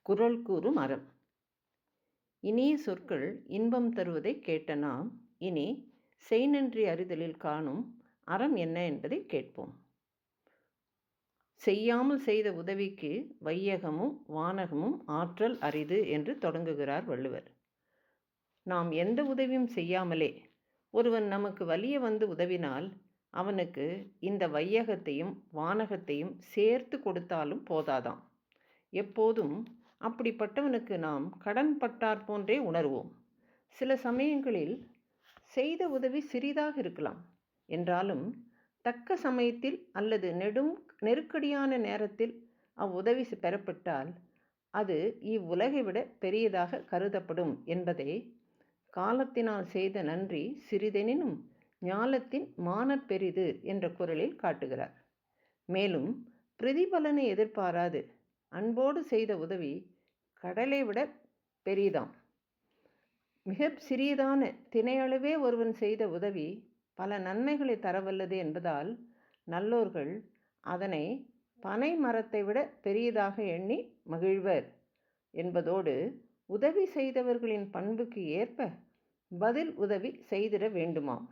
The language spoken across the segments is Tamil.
குறள் கூறும் அறம். இனிய சொற்கள் இன்பம் தருவதைக் கேட்ட நாம் இனி செய்நன்றி அறிதலில் காணும் அறம் என்ன என்பதை கேட்போம். செய்யாமல் செய்த உதவிக்கு வையகமும் வானகமும் ஆற்றல் அரிது என்று தொடங்குகிறார் வள்ளுவர். நாம் எந்த உதவியும் செய்யாமலே ஒருவன் நமக்கு வலிய வந்து உதவினால் அவனுக்கு இந்த வையகத்தையும் வானகத்தையும் சேர்த்து கொடுத்தாலும் போதாதாம். எப்போதும் அப்படிப்பட்டவனுக்கு நாம் கடன் பட்டார் போன்றே உணர்வோம். சில சமயங்களில் செய்த உதவி சிறிதாக இருக்கலாம் என்றாலும் தக்க சமயத்தில் அல்லது நெருக்கடியான நேரத்தில் அவ்வுதவி பெறப்பட்டால் அது இவ்வுலகை விட பெரியதாக கருதப்படும் என்பதை காலத்தினால் செய்த நன்றி சிறிதெனினும் ஞாலத்தின் மானப் பெரிது என்ற குறளில் காட்டுகிறார். மேலும் பிரதிபலனை எதிர்பாராது அன்போடு செய்த உதவி கடலை விட பெரிதாம். மிக சிறியதான தினையளவே ஒருவன் செய்த உதவி பல நன்மைகளை தரவல்லது என்பதால் நல்லோர்கள் அதனை பனை மரத்தை விட பெரியதாக எண்ணி மகிழ்வர் என்பதோடு உதவி செய்தவர்களின் பண்புக்கு ஏற்ப பதில் உதவி செய்திட வேண்டுமாம்.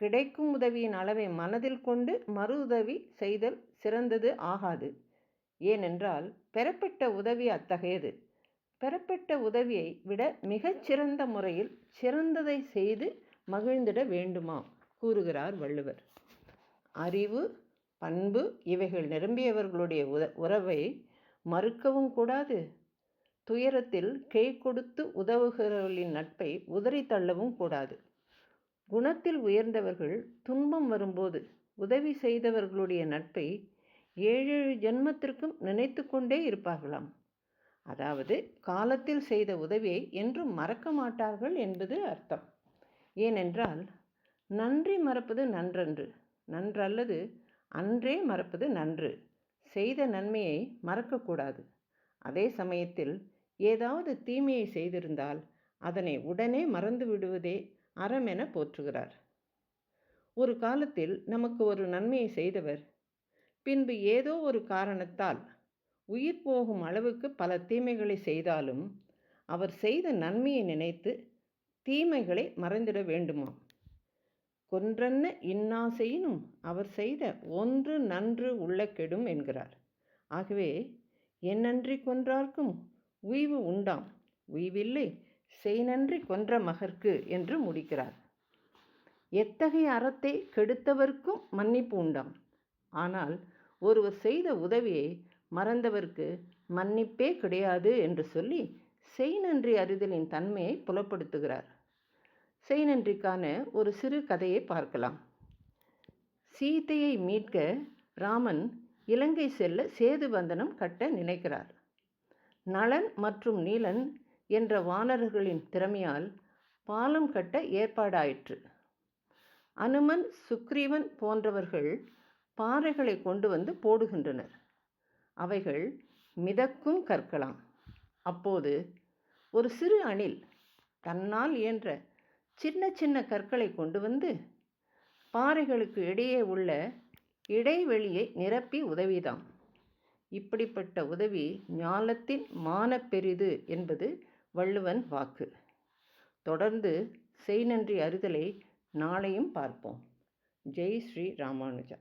கிடைக்கும் உதவியின் அளவை மனதில் கொண்டு மறு உதவி செய்தல் சிறந்தது ஆகாது. ஏனென்றால் பெறப்பட்ட உதவி அத்தகையது. பெறப்பட்ட உதவியை விட மிகச்சிறந்த முறையில் சிறந்ததை செய்து மகிழ்ந்திட வேண்டுமா கூறுகிறார் வள்ளுவர். அறிவு, பண்பு இவைகள் நிரம்பியவர்களுடைய உறவை மறுக்கவும் கூடாது. துயரத்தில் கை கொடுத்து உதவுகிறவர்களின் நட்பை உதறி தள்ளவும் கூடாது. குணத்தில் உயர்ந்தவர்கள் துன்பம் வரும்போது உதவி செய்தவர்களுடைய நட்பை 7 ஜென்மத்திற்கும் நினைத்து கொண்டே இருப்பார்களாம். அதாவது காலத்தில் செய்த உதவியை என்றும் மறக்க மாட்டார்கள் என்பது அர்த்தம். ஏனென்றால் நன்றி மறப்பது நன்றன்று, நன்றல்லது அன்றே மறப்பது நன்று. செய்த நன்மையை மறக்கக்கூடாது. அதே சமயத்தில் ஏதாவது தீமையை செய்திருந்தால் அதனை உடனே மறந்து விடுவதே அறம் என போற்றுகிறார். ஒரு காலத்தில் நமக்கு ஒரு நன்மையை செய்தவர் பின்பு ஏதோ ஒரு காரணத்தால் உயிர் போகும் அளவுக்கு பல தீமைகளை செய்தாலும் அவர் செய்த நன்மையை நினைத்து தீமைகளை மறந்திட வேண்டுமாம். கொன்றன்ன இன்னாசெயினும் அவர் செய்த ஒன்று நன்று உள்ள கெடும் என்கிறார். ஆகவே என்னன்றி கொன்றார்க்கும் உய்வு உண்டாம், உய்வில்லை செய்நன்றி கொன்ற மகற்கு என்று முடிக்கிறார். எத்தகைய அறத்தை கெடுத்தவர்க்கும் மன்னிப்பு உண்டாம். ஆனால் ஒருவர் செய்த உதவியை மறந்தவர்க்கு மன்னிப்பே கிடையாது என்று சொல்லி செய்நன்றி அறிதலின் தன்மையை புலப்படுத்துகிறார். செய்நன்றிக்கான ஒரு சிறு கதையை பார்க்கலாம். சீதையை மீட்க ராமன் இலங்கை செல்ல சேதுபந்தனம் கட்ட நினைக்கிறார். நளன் மற்றும் நீலன் என்ற வானரர்களின் திறமையால் பாலம் கட்ட ஏற்பாடாயிற்று. அனுமன், சுக்ரீவன் போன்றவர்கள் பாறைகளை கொண்டு வந்து போடுகின்றனர். அவைகள் மிதக்கும் கற்களாம். அப்போது ஒரு சிறு அணில் தன்னால் இயன்ற சின்ன சின்ன கற்களை கொண்டு வந்து பாறைகளுக்கு இடையே உள்ள இடைவெளியை நிரப்பி உதவிதாம். இப்படிப்பட்ட உதவி ஞாலத்தின் மானப் பெரிது என்பது வள்ளுவன் வாக்கு. தொடர்ந்து செய்நன்றி அறிதலை நாளையும் பார்ப்போம். ஜெய் ஸ்ரீ ராமானுஜா.